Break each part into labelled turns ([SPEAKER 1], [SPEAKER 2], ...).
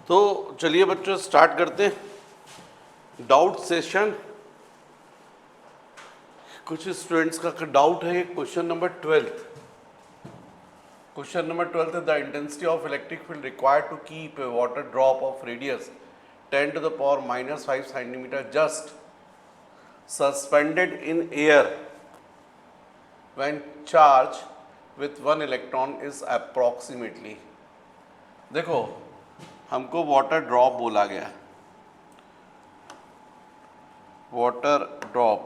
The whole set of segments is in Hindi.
[SPEAKER 1] तो चलिए बच्चों स्टार्ट करते हैं डाउट सेशन। कुछ स्टूडेंट्स का डाउट है क्वेश्चन नंबर 12। क्वेश्चन नंबर 12 है the intensity of electric field required to keep a water drop of radius 10 to the power -5 centimeter just suspended in air when charge with 1 electron is approximately। देखो हमको वाटर ड्रॉप बोला गया, वाटर ड्रॉप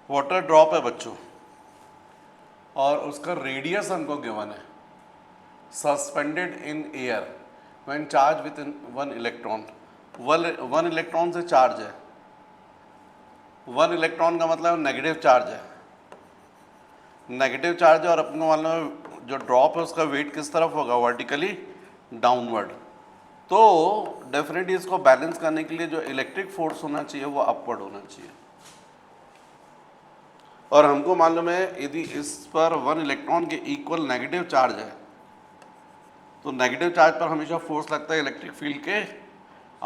[SPEAKER 1] वाटर ड्रॉप है बच्चों, और उसका रेडियस हमको गिवन है suspended in air when charge with 1 electron. 1 electron से चार्ज है, 1 इलेक्ट्रॉन का मतलब नेगेटिव चार्ज है, नेगेटिव चार्ज है। और अपने मालूम जो ड्रॉप है उसका वेट किस तरफ होगा, वर्टिकली डाउनवर्ड। तो डेफिनेटली इसको बैलेंस करने के लिए जो इलेक्ट्रिक फोर्स होना चाहिए वो अपवर्ड होना चाहिए। और हमको मालूम है यदि इस पर 1 इलेक्ट्रॉन के इक्वल नेगेटिव चार्ज है तो नेगेटिव चार्ज पर हमेशा फोर्स लगता है इलेक्ट्रिक फील्ड के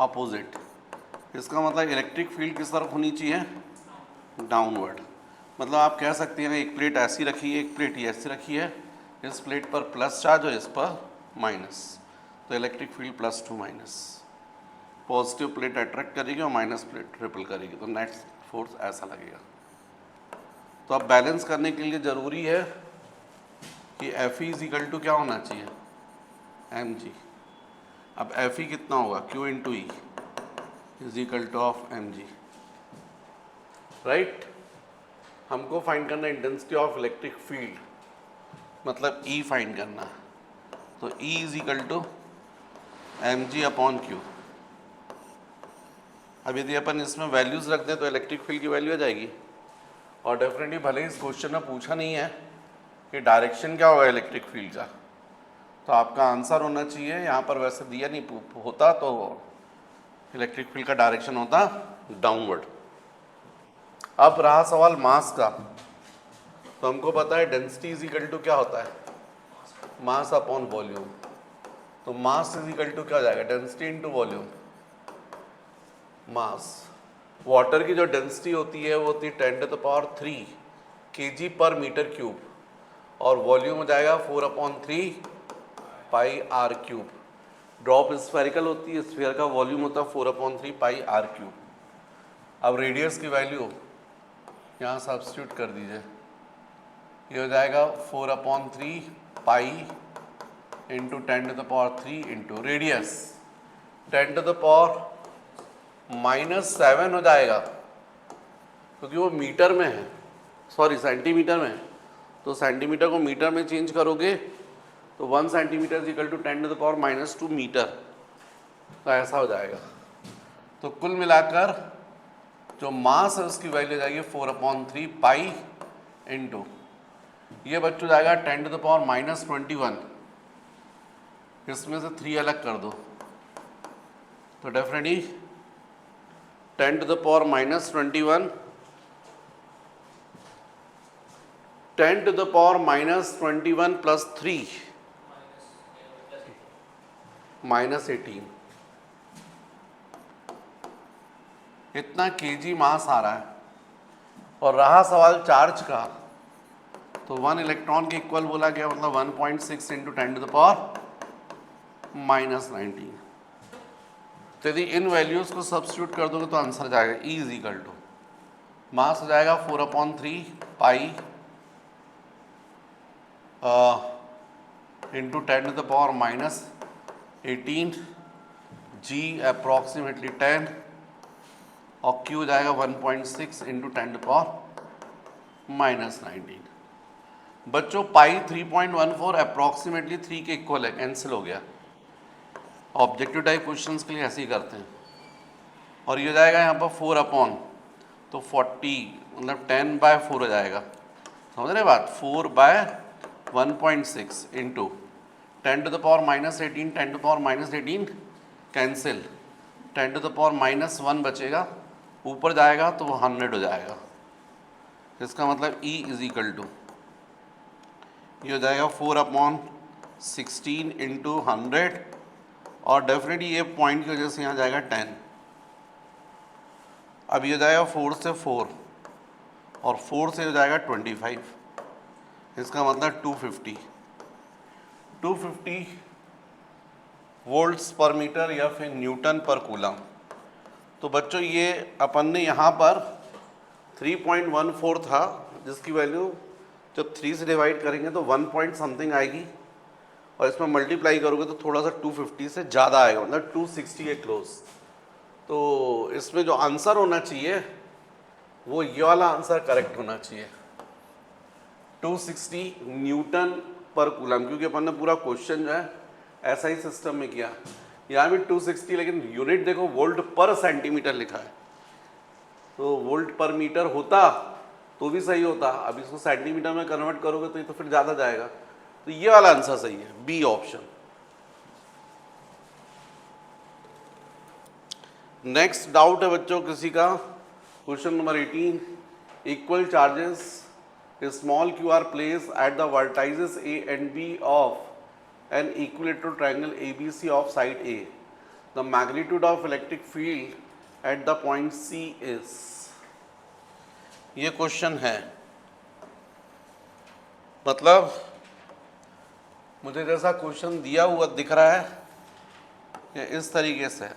[SPEAKER 1] अपोजिट। इसका मतलब इलेक्ट्रिक फील्ड किस तरफ होनी चाहिए, डाउनवर्ड। मतलब आप कह सकते हैं एक प्लेट ऐसी रखी है, एक प्लेट ऐसी रखी है, इस प्लेट पर प्लस चार्ज और इस पर माइनस, तो electric field plus two minus. Positive plate attract करेगी और माइनस प्लेट रिपल करेगी, तो नेट फोर्स ऐसा लगेगा। तो अब बैलेंस करने के लिए ज़रूरी है कि F E is equal to क्या होना चाहिए, एम जी। अब एफ ई कितना होगा, Q into E is equal to of M G, right. हमको फाइंड करना इंटेंसिटी ऑफ इलेक्ट्रिक फील्ड, मतलब ई फाइंड करना। तो E is equal to M G upon Q. अब यदि अपन इसमें वैल्यूज़ रख दें तो इलेक्ट्रिक फील्ड की वैल्यू आ जाएगी। और डेफिनेटली भले ही इस क्वेश्चन में पूछा नहीं है कि डायरेक्शन क्या होगा इलेक्ट्रिक फील्ड का, तो आपका आंसर होना चाहिए, यहाँ पर वैसे दिया नहीं होता तो इलेक्ट्रिक फील्ड का डायरेक्शन होता डाउनवर्ड। अब रहा सवाल मास का, तो हमको पता है डेंसिटी इज इक्वल टू क्या होता है, मास अपॉन वॉल्यूम। तो मास इज इक्वल टू क्या हो जाएगा, डेंसिटी इनटू वॉल्यूम। मास वाटर की जो डेंसिटी होती है वो होती है 10 to the power 3 kg पर मीटर क्यूब, और वॉल्यूम हो जाएगा 4/3 पाई आर क्यूब। ड्रॉप स्फेरिकल होती है, स्फीयर का वॉल्यूम होता है 4/3 पाई आर क्यूब। अब रेडियस की वैल्यू यहाँ सब्स्टिट्यूट कर दीजिए, ये हो जाएगा 4/3 pi into 10 to the power 3 into radius 10 to the power -7 हो जाएगा, क्योंकि वो मीटर में है, सॉरी सेंटीमीटर में है। तो सेंटीमीटर को मीटर में चेंज करोगे तो 1 centimetre is equal to 10 to the power -2 metre, तो ऐसा हो जाएगा। तो कुल मिलाकर जो मास है उसकी वैल्यू हो जाएगी 4/3 पाई इंटू, ये बच्चों जाएगा 10 to the power -21, इसमें से 3 अलग कर दो तो definitely 10 to the power -21, 10 to the power -21 plus 3 -18, इतना केजी मास आ रहा है। और रहा सवाल चार्ज का, तो 1 इलेक्ट्रॉन के इक्वल बोला गया, मतलब 1.6 इंटू 10 to the power -19। तो यदि इन वैल्यूज़ को सब्स्टिट्यूट कर दोगे तो आंसर जाएगा E is equal to, mass हो जाएगा 4/3 pi into 10 to the power -18 G approximately 10, और क्यू जाएगा 1.6 इंटू 10 to the power -19। बच्चों पाई 3.14 अप्रॉक्सीमेटली 3 के इक्वल है, कैंसिल हो गया। ऑब्जेक्टिव टाइप क्वेश्चंस के लिए ऐसे ही करते हैं। और ये हो जाएगा यहाँ पर 4 तो 40 मतलब 10/4 हो जाएगा, समझ रहे बात। 4/1.6 into 10 to the power -18, 10 to the power -18 cancel, 10 to the power -1 बचेगा, ऊपर जाएगा तो वो 100 हो जाएगा। इसका मतलब E इज इक्वल टू, ये हो जाएगा 4/16 इंटू 100, और डेफिनेटली ये पॉइंट की वजह से यहाँ जाएगा 10। अब ये हो जाएगा 4 से 4, और 4 से हो जाएगा 25। इसका मतलब 250 वोल्ट्स पर मीटर या फिर न्यूटन पर कूलम। तो बच्चों ये अपन ने यहाँ पर 3.14 था, जिसकी वैल्यू जब 3 से डिवाइड करेंगे तो 1 पॉइंट समथिंग आएगी, और इसमें मल्टीप्लाई करोगे तो थोड़ा सा 250 से ज़्यादा आएगा, मतलब 260 के क्लोज। तो इसमें जो आंसर होना चाहिए वो ये वाला आंसर करेक्ट होना चाहिए, 260 न्यूटन पर कूलम, क्योंकि अपन ने पूरा क्वेश्चन जो है ऐसा ही सिस्टम में किया। यहाँ भी 260, लेकिन यूनिट देखो वोल्ट पर सेंटीमीटर लिखा है, तो वोल्ट पर मीटर होता तो भी सही होता। अब इसको सेंटीमीटर में कन्वर्ट करोगे तो ये तो फिर ज़्यादा जाएगा। तो ये वाला आंसर सही है, बी ऑप्शन। नेक्स्ट डाउट है बच्चों किसी का, question number 18, equal charges small q are place at the vertices A and B of an equilateral triangle ABC of side A. The magnitude of electric field at the point C is. ये क्वेश्चन है, मतलब मुझे जैसा क्वेश्चन दिया हुआ दिख रहा है कि इस तरीके से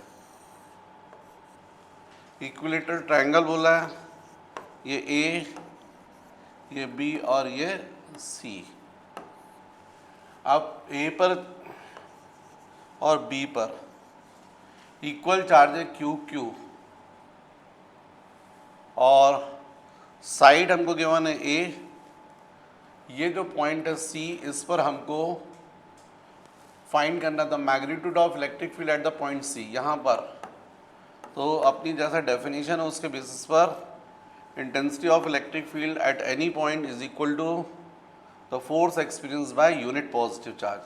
[SPEAKER 1] इक्विलेटरल ट्रायंगल बोला है, ये A, ये B और ये C। अब A पर और B पर इक्वल चार्ज है Q, और साइड हमको गिवन है A। ये जो पॉइंट है C, इस पर हमको फाइंड करना था magnitude of electric field at the point C, यहाँ पर। तो अपनी जैसा डेफिनेशन है उसके बेसिस पर intensity of electric field at any point is equal to the force experience by unit positive charge.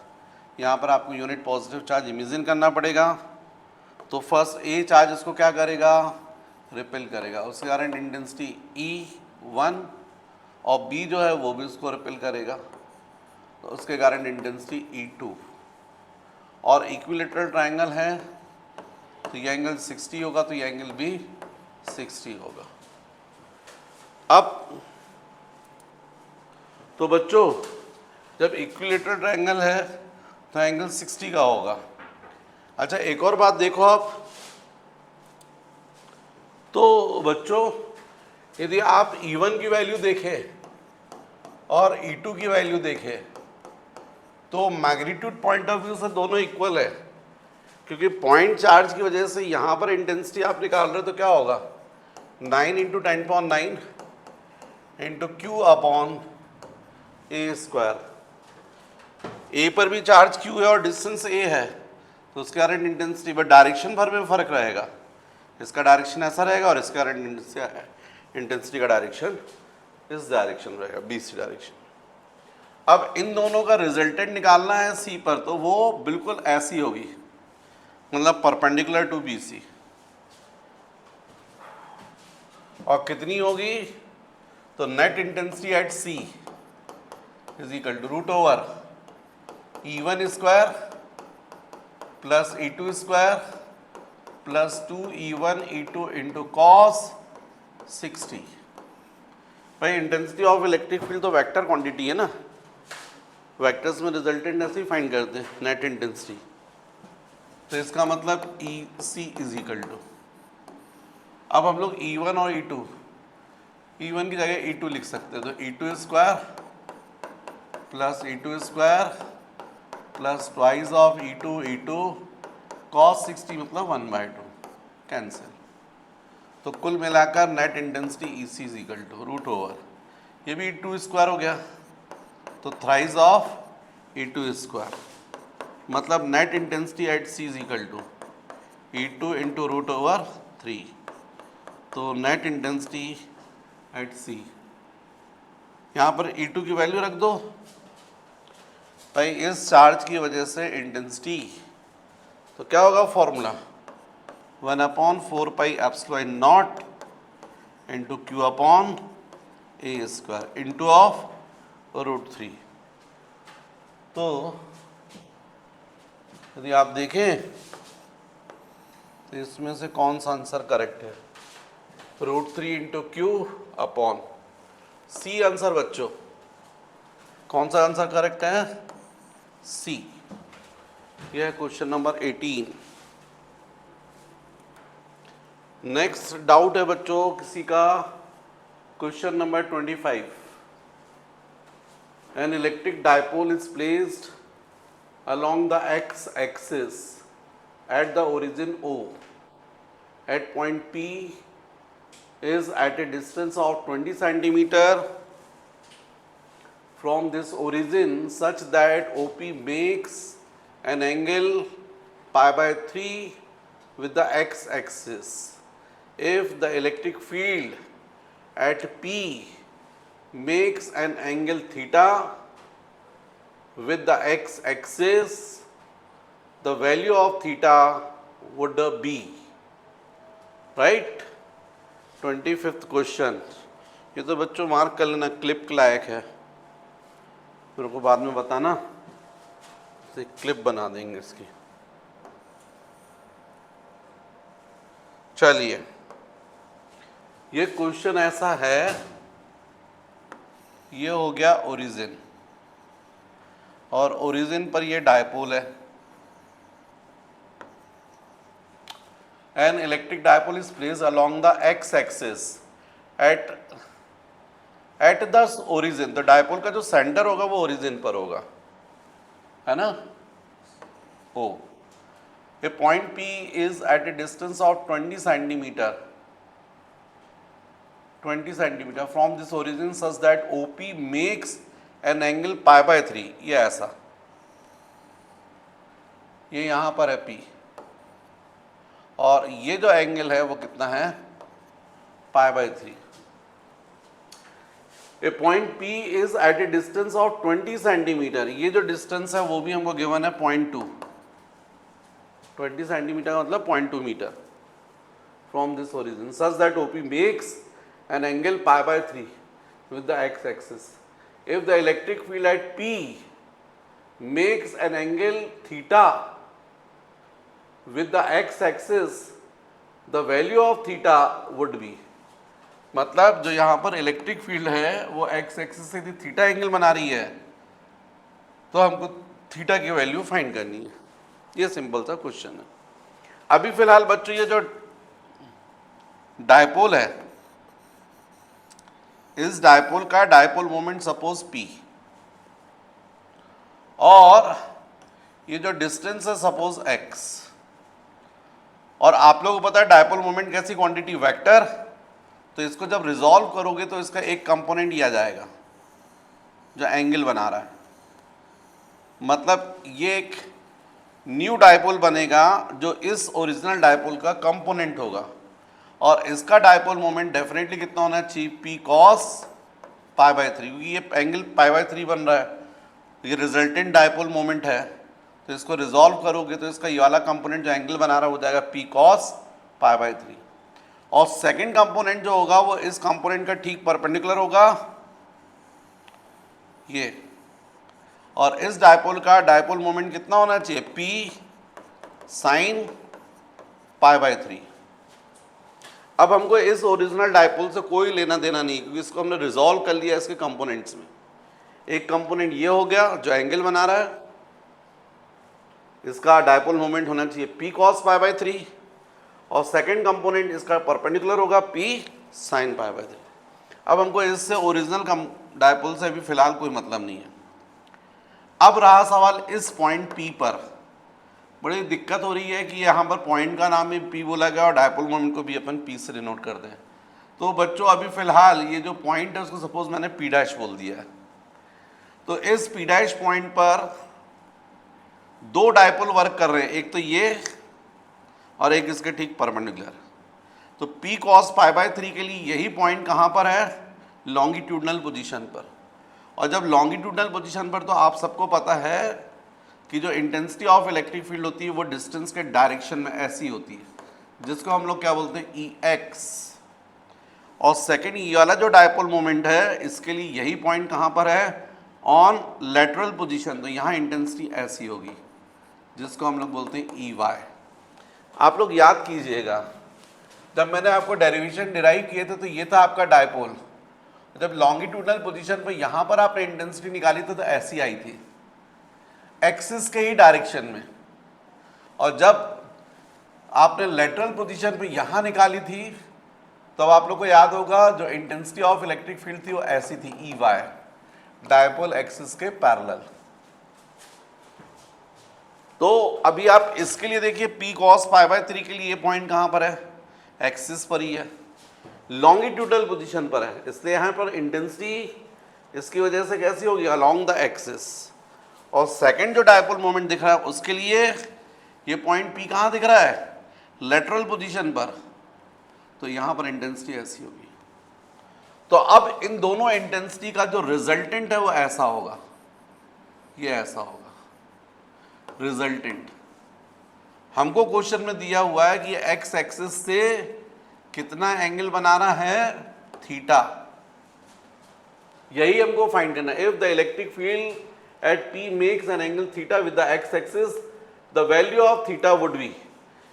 [SPEAKER 1] यहाँ पर आपको यूनिट पॉजिटिव चार्ज इमेजिन करना पड़ेगा। तो फर्स्ट ए चार्ज इसको क्या करेगा, रिपेल करेगा, उसके कारण इंटेंसिटी E1, और B जो है वो भी उसको रिपेल करेगा, तो उसके कारण इंटेंसिटी E2। और इक्विलेटरल ट्रायंगल है तो ये एंगल 60 होगा, तो ये एंगल भी 60 होगा। अब तो बच्चों जब इक्विलेटरल ट्रायंगल है तो एंगल 60 का होगा। अच्छा एक और बात देखो आप, तो बच्चों यदि आप E1 की वैल्यू देखें और E2 की वैल्यू देखें तो मैग्नीट्यूड पॉइंट ऑफ व्यू से दोनों इक्वल है, क्योंकि पॉइंट चार्ज की वजह से यहाँ पर इंटेंसिटी आप निकाल रहे हो तो क्या होगा, 9 × 10⁹ into Q upon A square. A पर भी चार्ज Q है और डिस्टेंस A है, तो उसके कारण इंटेंसिटी बट डायरेक्शन भर में फर्क रहेगा। इसका डायरेक्शन ऐसा रहेगा और इसका इंटेंसिटी का डायरेक्शन इस डायरेक्शन रहेगा, BC डायरेक्शन। अब इन दोनों का रिजल्टेंट निकालना है C पर, तो वो बिल्कुल ऐसी होगी, मतलब परपेंडिकुलर टू BC। और कितनी होगी, तो net intensity at C is equal to √E1 square plus E2 square plus 2E1 E2 into cos 60। भाई इंटेंसिटी ऑफ इलेक्ट्रिक फील्ड तो वेक्टर क्वांटिटी है ना, वेक्टर्स में रिजल्टेंट ऐसे ही फाइंड करते हैं, नेट इंटेंसिटी। तो इसका मतलब EC इज इक्वल टू, अब हम लोग E1 और E1 की जगह E2 लिख सकते हैं, तो E2 square plus E2 square plus twice of E2 cos 60 मतलब 1/2 कैंसिल। तो कुल मिलाकर net intensity EC is equal to √, ये भी E2 स्क्वायर हो गया, तो थ्राइस ऑफ E2 स्क्वायर, मतलब net intensity at C is equal to E2 into √3। तो नेट इंटेंसिटी एट C, यहाँ पर E2 की वैल्यू रख दो। भाई इस चार्ज की वजह से इंटेंसिटी, तो क्या होगा formula, 1/4πε0 into Q upon a square into of √3। तो यदि आप देखें तो इसमें से कौन सा आंसर करेक्ट है? √3 into Q upon C answer बच्चों। कौन सा आंसर करेक्ट है? सी। यह है क्वेश्चन नंबर 18। नेक्स्ट डाउट है बच्चों किसी का, question number 25। An electric dipole is placed along the x-axis at the origin O at point P is at a distance of 20 centimeter from this origin such that OP makes an angle pi by 3 with the x-axis. If the electric field at P makes an angle theta with the x-axis, the value of theta would be, right? 25th question. ये तो बच्चों मार्क कर लेना, क्लिप के लायक है, मेरे को बाद में बताना, तो क्लिप बना देंगे इसकी। चलिए, ये क्वेश्चन ऐसा है, ये हो गया ओरिजिन, और ओरिजिन पर ये डायपोल है। An electric dipole is placed along the X axis at the origin. तो डायपोल का जो सेंटर होगा वो ओरिजिन पर होगा, है ना? O a point P is at a distance of 20 centimetre from this origin such that OP makes an angle pi by 3। ये ऐसा, ये यहां पर है P, और ये जो एंगल है वो कितना है? Pi by 3। A point P is at a distance of 20 centimetre. ये जो डिस्टेंस है वो भी हमको गिवन है 0.2। 20 सेंटीमीटर का मतलब 0.2 metre from this origin such that OP makes an angle pi by 3 with the X axis. If the electric field at P makes an angle theta with the x-axis, the value of theta would be, मतलब जो यहाँ पर इलेक्ट्रिक फील्ड है वो x एक्सिस से यदि थीटा एंगल बना रही है तो हमको थीटा की वैल्यू फाइंड करनी है। ये सिंपल सा क्वेश्चन है। अभी फिलहाल बच्चों ये जो डायपोल है, इस डायपोल का डायपोल मोमेंट सपोज P, और ये जो डिस्टेंस है सपोज x, और आप लोगों को पता है डायपोल मोमेंट कैसी क्वांटिटी? वेक्टर। तो इसको जब रिजॉल्व करोगे तो इसका एक कंपोनेंट ही आ जाएगा जो एंगल बना रहा है, मतलब ये एक न्यू डायपोल बनेगा जो इस ओरिजिनल डायपोल का कंपोनेंट होगा, और इसका डायपोल मोमेंट डेफिनेटली कितना होना चाहिए? P cos पाई बाय 3, क्योंकि ये एंगल पाई बाय 3 बन रहा है, ये रिजल्टेंट डायपोल मोमेंट है। तो इसको रिजॉल्व करोगे तो इसका ये वाला कंपोनेंट जो एंगल बना रहा हो जाएगा P cos पाई बाय 3, और सेकंड कंपोनेंट जो होगा वो इस कंपोनेंट का ठीक परपेंडिकुलर होगा ये, और इस डायपोल का डायपोल मोमेंट कितना होना चाहिए? P sin pi by 3। अब हमको इस ओरिजिनल डायपोल से कोई लेना देना नहीं, क्योंकि इसको हमने रिजॉल्व कर लिया इसके कंपोनेंट्स में। एक कंपोनेंट ये हो गया जो एंगल बना रहा है, इसका डायपोल मोमेंट होना चाहिए P cos पाई बाय 3, और सेकंड कंपोनेंट इसका परपेंडिकुलर होगा P sin पाई बाय 3। अब हमको इससे ओरिजिनल डायपोल से भी फिलहाल कोई मतलब नहीं है। अब रहा सवाल इस पॉइंट P पर, बड़ी दिक्कत हो रही है कि यहाँ पर पॉइंट का नाम भी P बोला गया और डायपोल मोमेंट को भी अपन P से डिनोट कर दें। तो बच्चों अभी फिलहाल ये जो पॉइंट है उसको सपोज मैंने P' बोल दिया है, तो इस P' पॉइंट पर दो डायपोल वर्क कर रहे हैं, एक तो ये और एक इसके ठीक परपेंडिकुलर। तो P cos पाई बाय 3 के लिए यही पॉइंट कहाँ पर है? लॉन्गिट्यूडनल पोजीशन पर। और जब लॉन्गिट्यूडनल पोजीशन पर, तो आप सबको पता है कि जो इंटेंसिटी ऑफ इलेक्ट्रिक फील्ड होती है वो डिस्टेंस के डायरेक्शन में ऐसी होती है, जिसको हम लोग क्या बोलते हैं? EX। और सेकंड ये वाला जो डायपोल मोमेंट है इसके लिए यही पॉइंट कहाँ पर है, ऑन लेटरल पोजीशन, तो यहाँ इंटेंसिटी ऐसी होगी जिसको हम लोग बोलते हैं ई वाई। आप लोग याद कीजिएगा जब मैंने आपको डेरिवेशन डिराइव किए थे तो ये था आपका डायपोल, जब लॉन्गिट्यूडनल पोजीशन पे यहाँ पर आपने इंटेंसिटी निकाली थी तो ऐसी आई थी एक्सिस के ही डायरेक्शन में, और जब आपने लेटरल पोजीशन पे यहाँ निकाली थी तब आप लोग को याद होगा जो इंटेंसिटी ऑफ इलेक्ट्रिक फील्ड थी वो ऐसी थी ई वाई, डायपोल एक्सिस के पैरेलल। तो अभी आप इसके लिए देखिए पी कॉस पाई बाय 3 के लिए ये पॉइंट कहाँ पर है, एक्सिस पर ही है, लॉन्गिट्यूडल पोजीशन पर है, इसलिए यहाँ पर इंटेंसिटी इसकी वजह से कैसी होगी, अलोंग द एक्सिस। और सेकंड जो डायपोल मोमेंट दिख रहा है उसके लिए ये पॉइंट पी कहाँ दिख रहा है, लेटरल पोजीशन पर, तो यहाँ पर इंटेंसिटी ऐसी होगी। तो अब इन दोनों इंटेंसिटी का जो रिजल्टेंट है वो ऐसा होगा, ये ऐसा होगा रिजल्टेंट। हमको क्वेश्चन में दिया हुआ है कि एक्स एक्सिस से कितना एंगल बनाना है, थीटा, यही हमको फाइंड करना है। If the electric field eight P makes an angle theta with the X axis the value of theta would be,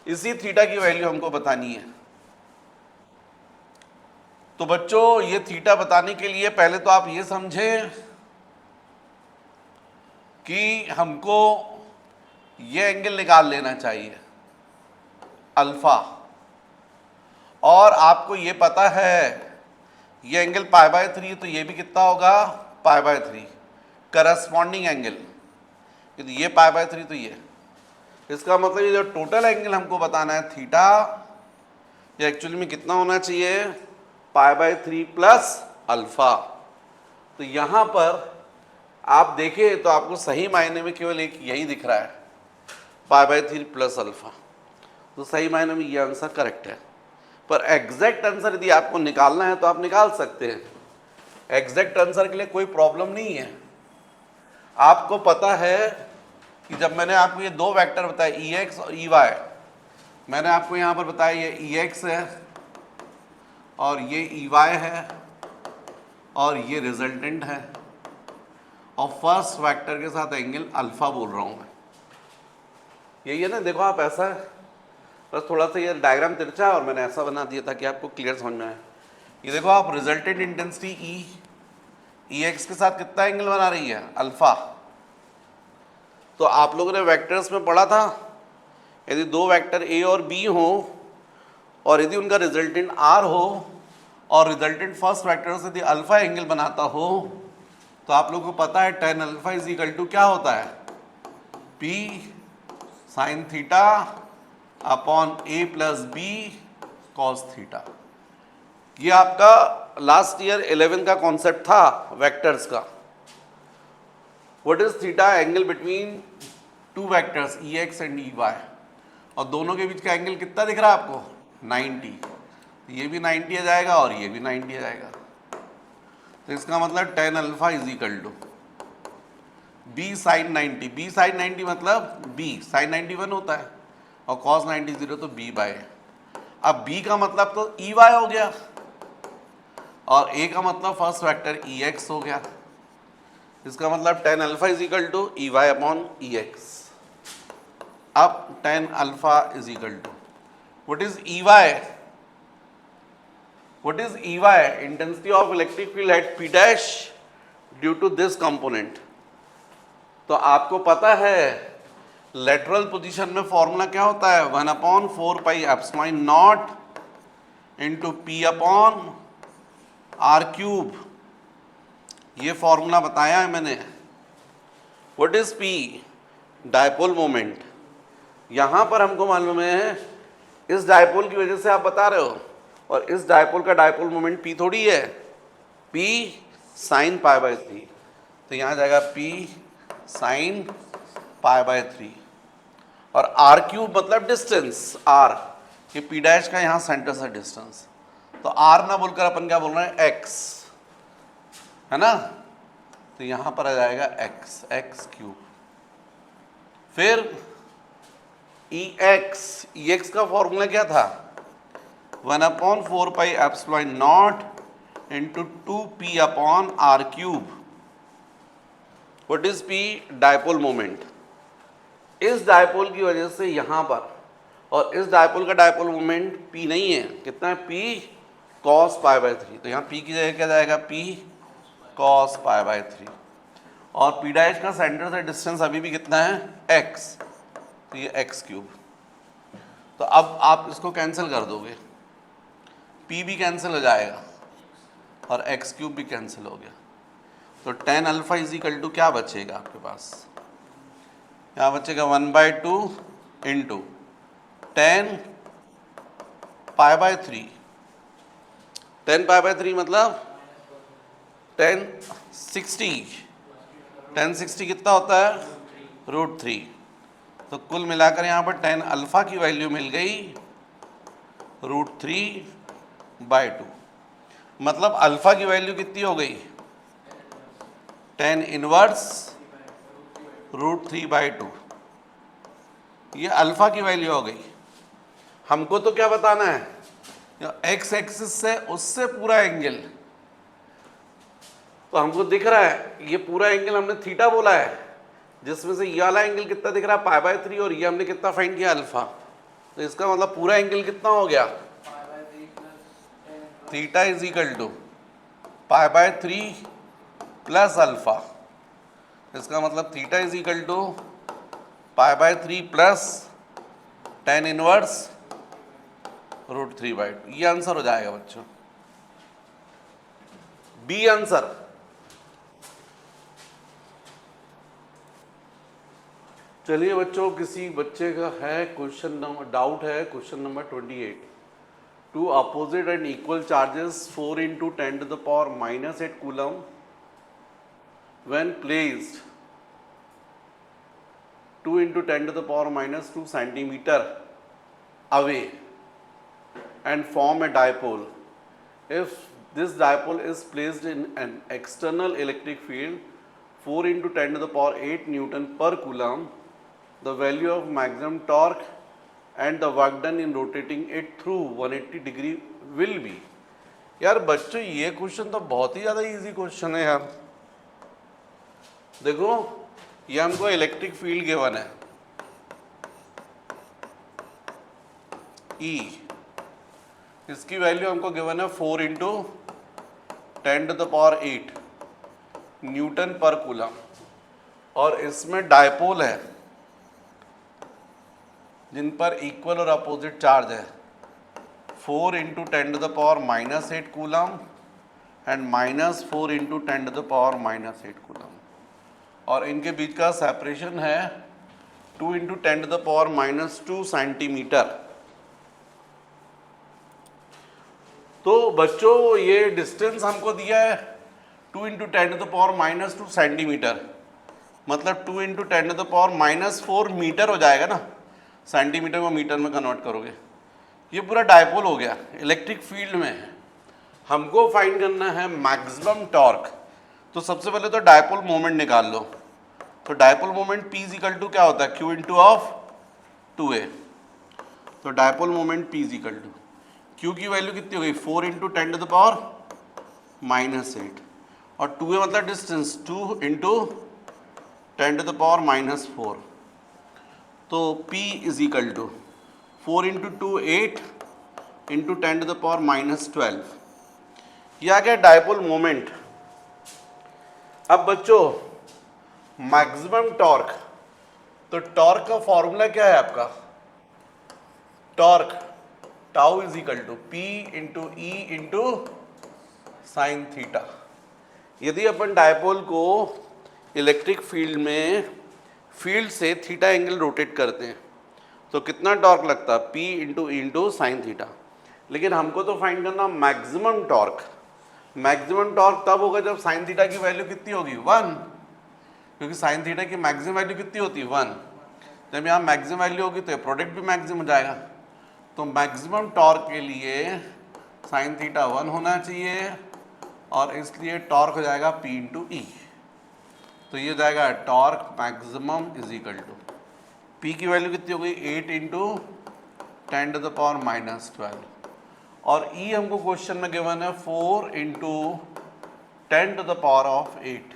[SPEAKER 1] इसी थीटा की वैल्यू हमको बतानी है। तो बच्चों ये थीटा बताने के लिए पहले तो आप ये समझें कि हमको ये एंगल निकाल लेना चाहिए अल्फा, और आपको ये पता है ये एंगल पाई बाय 3, तो ये भी कितना होगा, पाई बाय 3 करस्पॉन्डिंग एंगल, ये पाई बाय 3 तो ये, इसका मतलब ये जो टोटल एंगल हमको बताना है थीटा, ये एक्चुअली में कितना होना चाहिए, पाई बाय 3 प्लस अल्फा। तो यहाँ पर आप देखें तो आपको सही मायने में केवल एक यही दिख रहा है, पाई बाय 3 प्लस अल्फा, तो सही मायने में ये आंसर करेक्ट है। पर एग्जैक्ट आंसर यदि आपको निकालना है तो आप निकाल सकते हैं, एग्जैक्ट आंसर के लिए कोई प्रॉब्लम नहीं है। आपको पता है कि जब मैंने आपको ये दो वेक्टर बताए ई एक्स और ई वाई, मैंने आपको यहाँ पर बताया ये ई एक्स है और ये ई वाई है और ये रिजल्टेंट है, और फर्स्ट वेक्टर के साथ एंगल अल्फा बोल रहा हूँ मैं, यही है ना। देखो आप ऐसा है, बस थोड़ा सा ये डायग्राम तिरछा है और मैंने ऐसा बना दिया ताकि आपको क्लियर समझ में आए। ये देखो आप रिजल्टेंट इंटेंसिटी ई एक्स के साथ कितना एंगल बना रही है, अल्फा। तो आप लोगों ने वेक्टर्स में पढ़ा था यदि दो वेक्टर ए और बी हो और यदि उनका रिजल्टेंट आर हो और रिजल्टेंट फर्स्ट वेक्टर से यदि अल्फा एंगल बनाता हो तो आप लोगों को पता है tan alpha is equal to क्या होता है, P sine theta upon A plus B cos theta. ये आपका लास्ट ईयर 11 का कॉन्सेप्ट था वेक्टर्स का। What is theta, angle between two vectors E X and E Y, और दोनों के बीच का एंगल कितना दिख रहा है आपको, 90। ये भी 90 आ जाएगा और ये भी 90 आ जाएगा, तो इसका मतलब tan alpha is equal to B sine 90। B sine 90 मतलब बी साइन 91 होता है और कॉस 90 0, तो बी बाय। अब बी का मतलब तो ई वाई हो गया और ए का मतलब फर्स्ट वेक्टर ई एक्स हो गया, इसका मतलब tan alpha is equal to E Y upon E X. अब tan alpha is equal to what is E Y, what is EY, intensity of electric field at P dash due to this component। तो आपको पता है लेटरल पोजीशन में फॉर्मूला क्या होता है, 1/4 pi epsilon naught into P upon R cube, ये फॉर्मूला बताया है मैंने। What is P, dipole moment. यहाँ पर हमको मालूम है इस डायपोल की वजह से आप बता रहे हो, और इस डायपोल का डायपोल मोमेंट पी थोड़ी है, पी साइन पाई बाय 3, तो यहाँ जाएगा पी साइन पाई बाय 3, और आर क्यूब मतलब डिस्टेंस आर, ये पी डैश का यहाँ सेंटर से डिस्टेंस, तो आर ना बोलकर अपन क्या बोल रहे हैं, एक्स, है ना, तो यहाँ पर आ जाएगा एक्स, एक्स क्यूब। फिर ई एक्स का फॉर्मूला क्या था, 1/4πε0 into 2p upon r cube. What is p? Dipole moment. इस डायपोल की वजह से यहां पर, और इस डायपोल का डायपोल मोमेंट p नहीं है, कितना है? p cos π/3। तो यहाँ p की जगह क्या जाएगा? p cos π/3। और p डैश का सेंटर से डिस्टेंस अभी भी कितना है? x। तो ये x क्यूब। तो अब आप इसको कैंसिल कर दोगे, p भी कैंसिल हो जाएगा और x क्यूब भी कैंसिल हो गया। तो tan alpha is equal to क्या बचेगा आपके पास? यहाँ बचेगा 1/2 इंटू tan π/3। tan π/3 मतलब tan 60 कितना होता है? √3। तो कुल मिलाकर यहाँ पर tan अल्फा की वैल्यू मिल गई √3/2। मतलब अल्फा की वैल्यू कितनी हो गई? tan inverse √3/2। ये अल्फा की वैल्यू हो गई। हमको तो क्या बताना है? एक्स एक्सिस से उससे पूरा एंगल। तो हमको दिख रहा है ये पूरा एंगल हमने थीटा बोला है, जिसमें से ये वाला एंगल कितना दिख रहा है? π/3। और ये हमने कितना फाइंड किया? अल्फा। तो इसका मतलब पूरा एंगल कितना हो गया? Theta is equal to π/3 plus alpha. इसका मतलब theta is equal to π/3 plus tan inverse √3/2। ये आंसर हो जाएगा बच्चों, बी आंसर। चलिए बच्चों, किसी बच्चे का है क्वेश्चन नंबर, डाउट है question number 28। Two opposite and equal charges 4 into 10⁻⁻8 coulomb when placed 2 into 10⁻⁻2 centimeter away and form a dipole. If this dipole is placed in an external electric field 4 into 10⁸ Newton per coulomb, the value of maximum torque and the work done in rotating it through 180 degree will be। यार बच्चों ये क्वेश्चन तो बहुत ही ज़्यादा इजी क्वेश्चन है यार। देखो ये हमको इलेक्ट्रिक फील्ड गिवन है E, इसकी वैल्यू हमको गिवन है 4 into 10⁸ न्यूटन पर कूलम, और इसमें डायपोल है जिन पर इक्वल और अपोजिट चार्ज है 4 into 10⁻⁻8 coulomb and -4 into 10⁻⁻8 coulomb, और इनके बीच का सेपरेशन है 2 into 10⁻⁻2 सेंटीमीटर। तो बच्चों ये डिस्टेंस हमको दिया है 2 into 10⁻⁻2 सेंटीमीटर, मतलब 2 into 10⁻⁻4 मीटर हो जाएगा ना, सेंटीमीटर को मीटर में कन्वर्ट करोगे। ये पूरा डायपोल हो गया इलेक्ट्रिक फील्ड में। हमको फाइंड करना है मैक्सिमम टॉर्क। तो सबसे पहले तो डायपोल मोमेंट निकाल लो। तो dipole moment P is equal to क्या होता है? Q into of 2a। तो dipole moment P is equal to Q की वैल्यू कितनी हो गई? 4 into 10⁻⁻8, और 2a मतलब डिस्टेंस 2 into 10⁻⁻4। तो P is equal to 4 into 2 8 into 10⁻⁻12। यह आ गया डायपोल मोमेंट। अब बच्चों मैक्सिमम टॉर्क, तो टॉर्क का फॉर्मूला क्या है आपका? Torque tau is equal to P into E into sine theta. यदि अपन डायपोल को इलेक्ट्रिक फील्ड में फील्ड से थीटा एंगल रोटेट करते हैं तो कितना टॉर्क लगता है? P into E into sine theta. लेकिन हमको तो फाइंड करना मैक्सिमम टॉर्क। मैक्सिमम टॉर्क तब होगा जब साइन थीटा की वैल्यू कितनी होगी? 1, क्योंकि साइन थीटा की मैक्सिमम वैल्यू कितनी होती है? 1। जब यहाँ मैक्सिमम वैल्यू होगी तो प्रोडक्ट भी मैक्सिमम हो जाएगा। तो मैक्सिमम टॉर्क के लिए साइन थीटा 1 होना चाहिए, और इसलिए टॉर्क हो जाएगा P इंटू E। तो ये हो जाएगा torque maximum is equal to P की वैल्यू कितनी हो गई? 8 इंटू 10⁻⁻12, और E हमको क्वेश्चन में गिवन है 4 into 10 to the power of 8।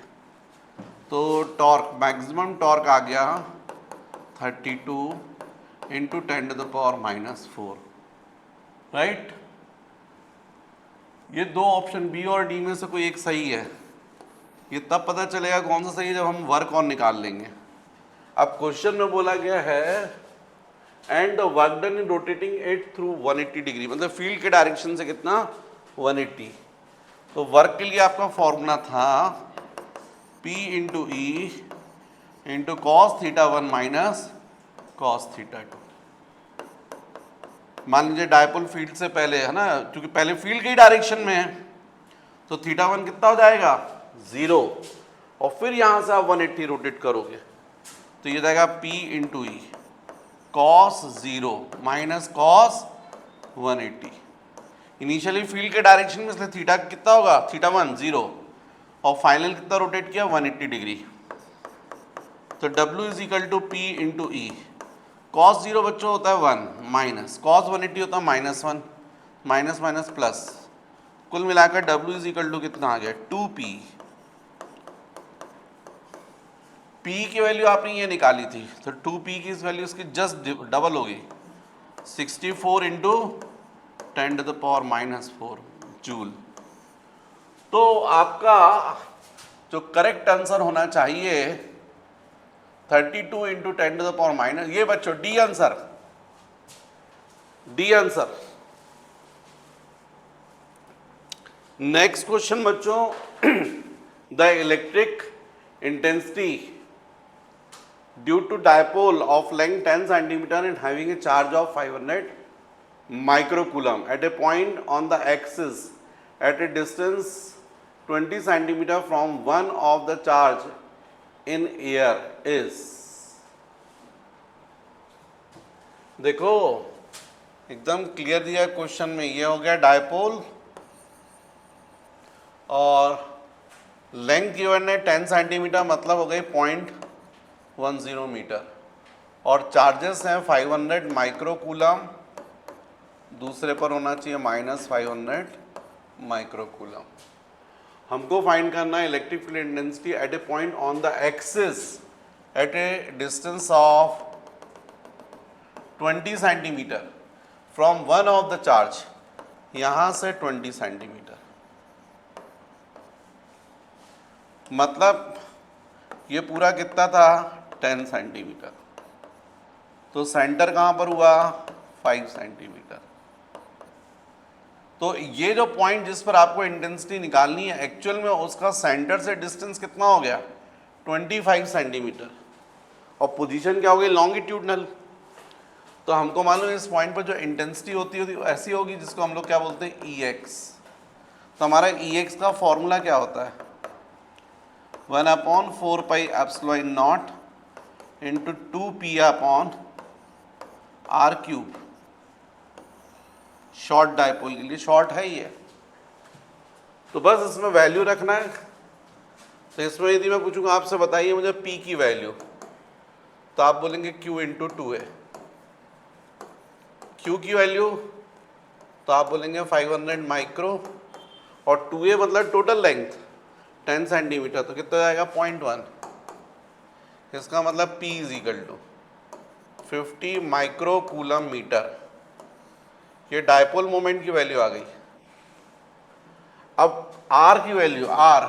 [SPEAKER 1] तो टॉर्क, मैक्सिमम टॉर्क आ गया 32 into 10 to the power -4, right. ये दो ऑप्शन बी और डी में से कोई एक सही है। ये तब पता चलेगा कौन सा सही है जब हम वर्क ऑन निकाल लेंगे। अब क्वेश्चन में बोला गया है and work done in rotating it through 180 degree, मतलब फील्ड के डायरेक्शन से कितना 180। तो वर्क के लिए आपका फॉर्मूला था P into E into cos theta 1 minus cos theta 2। मान लीजिए डायपोल फील्ड से पहले है ना, क्योंकि पहले फील्ड की डायरेक्शन में है, तो थीटा 1 कितना हो जाएगा 0, और फिर यहां से आप 180 रोटेट करोगे तो ये जाएगा P into E cos 0 minus cos 180। Initially field के डायरेक्शन में, इसलिए थीटा कितना होगा थीटा 1 0, और फाइनल कितना रोटेट किया 180 डिग्री। तो W is equal to P into E, cos 0 बच्चों होता है 1 माइनस कॉस 180 होता है -1, माइनस माइनस प्लस, कुल मिलाकर W इज इक्वल टू कितना आ गया 2P। P की वैल्यू आपने ये निकाली थी, तो 2P की इस वैल्यू इसकी जस्ट डबल होगी 64 into 10 to the power -4 joule. तो आपका जो करेक्ट आंसर होना चाहिए 32 into 10 to the power minus, ये बच्चों D answer, D answer. Next question बच्चों, the electric intensity due to dipole of length 10 centimetre and having a charge of 500 microcoulomb at a point on the axis at a distance 20 centimetre from one of the charge in air is. देखो एकदम क्लियर दिया क्वेश्चन में, ये हो गया डायपोल और लेंथ गिवन है 10 सेंटीमीटर, मतलब हो गई 0.10 मीटर, और चार्जेस हैं 500 माइक्रोकूलम, दूसरे पर होना चाहिए -500 माइक्रोकूलम। हमको फाइंड करना है electric field intensity at a point on the axis at a distance of 20 centimetre from one of the charge, यहां से 20 सेंटीमीटर, मतलब ये पूरा कितना था 10 सेंटीमीटर, तो सेंटर कहां पर हुआ 5 सेंटीमीटर। तो ये जो पॉइंट जिस पर आपको इंटेंसिटी निकालनी है, एक्चुअल में उसका सेंटर से डिस्टेंस कितना हो गया 25 सेंटीमीटर, और पोजीशन क्या हो गई लॉन्गिट्यूडनल। तो हमको मालूम है इस पॉइंट पर जो इंटेंसिटी होती है ऐसी होगी जिसको हम लोग क्या बोलते हैं EX। तो हमारा EX का फॉर्मूला क्या होता है 1/4 pi epsilon naught into 2P upon R cube. Short dipole के लिए शॉर्ट है ये, तो बस इसमें वैल्यू रखना है। तो इसमें यदि मैं पूछूंगा आपसे बताइए मुझे P की वैल्यू, तो आप बोलेंगे Q इंटू 2A। Q की वैल्यू तो आप बोलेंगे 500 माइक्रो, और 2A मतलब टोटल लेंथ 10 सेंटीमीटर, तो कितना जाएगा 0.1। इसका मतलब P is equal to 50 micro coulomb metre. ये डायपोल मोमेंट की वैल्यू आ गई। अब R की वैल्यू, R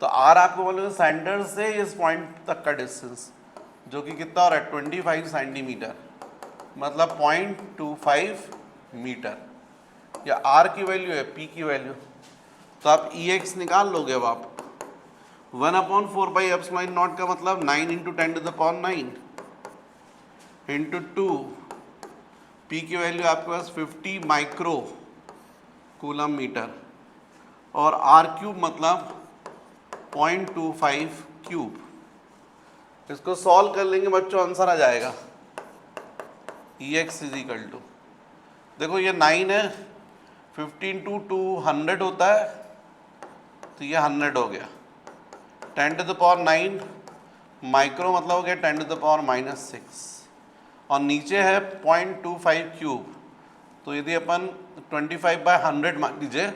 [SPEAKER 1] तो R आपको बोलोगे सेंटर से इस पॉइंट तक का डिस्टेंस, जो कि कितना हो रहा है 25 सेंटीमीटर, मतलब 0.25 मीटर। या R की वैल्यू है P की वैल्यू, तो आप EX निकाल लोगे। अब आप 1/4 पाई एप्सिलॉन नॉट का मतलब 9 into 10 to the power 9 into 2, P की वैल्यू आपके पास 50 माइक्रो कूलम मीटर, और R क्यूब मतलब 0.25 क्यूब। इसको सॉल्व कर लेंगे बच्चों, आंसर आ जाएगा EX इज इक्वल टू, देखो ये 9 है, 15 टू 200 होता है, तो ये 100 हो गया। 10 टू द पावर 9 माइक्रो मतलब हो गया 10 टू द पावर -6, और नीचे है 0.25 क्यूब, तो यदि अपन 25/100 मान लीजिए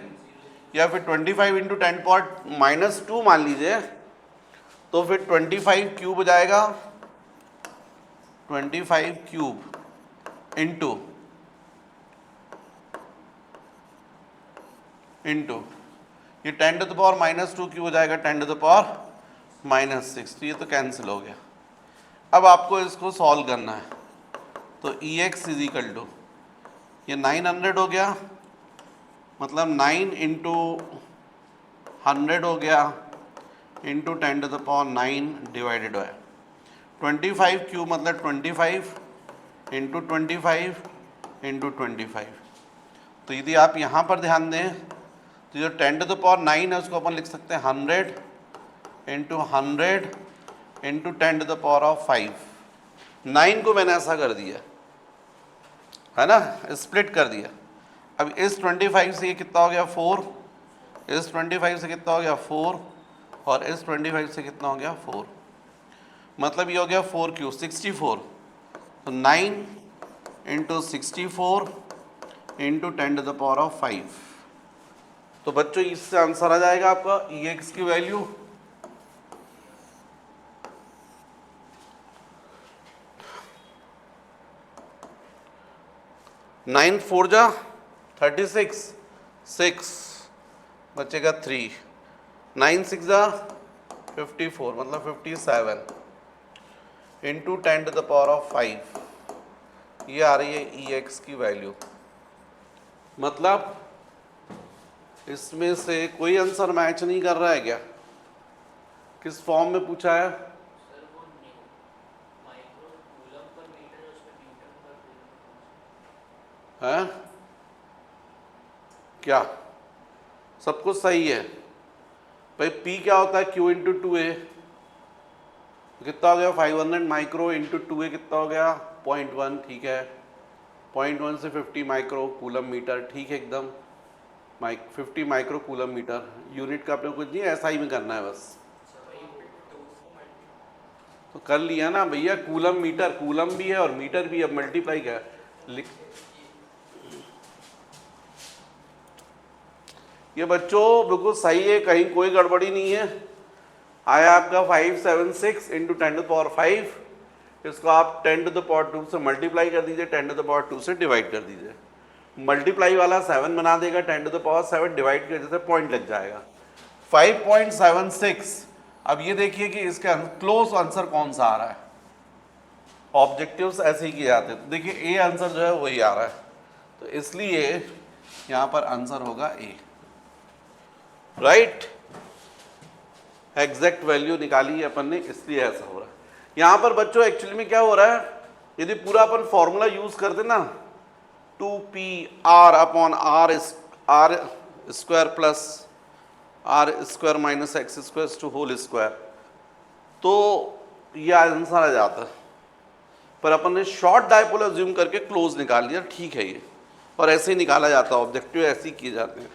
[SPEAKER 1] या फिर 25 इंटू 10⁻⁻2 मान लीजिए, तो फिर 25 क्यूब हो जाएगा, 25 क्यूब इंटू ये 10⁻⁻2 क्यूब हो जाएगा 10⁻⁻6, तो ये तो कैंसिल हो गया। अब आपको इसको सॉल्व करना है, तो EX इज इक्वल टू ये 900 हो गया, मतलब 9 इंटू 100 हो गया इंटू 10⁻9 डिवाइडेड है 25 क्यूब, मतलब 25 इंटू 25 इंटू 25। तो यदि आप यहाँ पर ध्यान दें तो जो 10⁻9 है उसको अपन लिख सकते हैं 100 इंटू 100 इंटू 10⁻5। 9 को मैंने ऐसा कर दिया है ना, स्प्लिट कर दिया। अब इस 25 से ये कितना हो गया 4, इस 25 से कितना हो गया 4, और इस 25 से कितना हो गया 4, मतलब ये हो गया 4 क्यूब 64। तो 9 इंटू 64 इंटू 10⁻5। तो बच्चों इससे आंसर आ जाएगा आपका EX की वैल्यू 9 4 जा 36, 6 बचेगा 3, 9 6 जा 54, मतलब 57 इंटू 10⁻5, ये आ रही है EX की वैल्यू। मतलब इसमें से कोई आंसर मैच नहीं कर रहा है क्या? किस फॉर्म में पूछा है? हैं? क्या सब कुछ सही है भाई? P क्या होता है? Q इंटू 2A, कितना हो गया 500 माइक्रो इंटू 2A कितना हो गया 0.1, ठीक है। 0.1 से 50 माइक्रो कूलम मीटर, ठीक है एकदम। 50 माइक्रो कूलम मीटर, यूनिट का अपने कुछ नहीं, ऐसा ही में करना है बस। तो कर लिया ना भैया, कूलम मीटर, कूलम भी है और मीटर भी है, मल्टीप्लाई क्या लिख। ये बच्चों बिल्कुल सही है, कहीं कोई गड़बड़ी नहीं है। आया आपका 576 इंटू 10⁻5, इसको आप 10⁻2 से मल्टीप्लाई कर दीजिए, 10⁻2 से डिवाइड कर दीजिए। मल्टीप्लाई वाला 7 बना देगा, 10⁻7 डिवाइड की वजह से पॉइंट लग जाएगा 5.76। अब ये देखिए कि इसका क्लोज आंसर कौन सा आ रहा है। ऑब्जेक्टिव्स ऐसे ही किए जाते हैं, तो देखिए ए आंसर जो है वही आ रहा है, तो इसलिए यहाँ पर आंसर होगा ए, राइट। एग्जैक्ट वैल्यू निकाली है अपन ने, इसलिए ऐसा हो रहा है। यहाँ पर बच्चों एक्चुअली में क्या हो रहा है, यदि पूरा अपन फॉर्मूला यूज कर दे ना, 2PR/R square plus R square minus X square to whole square, तो ये आंसर आ जाता है। पर अपन ने शॉर्ट डायपोल अज्यूम करके क्लोज निकाल लिया, ठीक है ये, और ऐसे ही निकाला जाता है, ऑब्जेक्टिव ऐसे ही किए जाते हैं।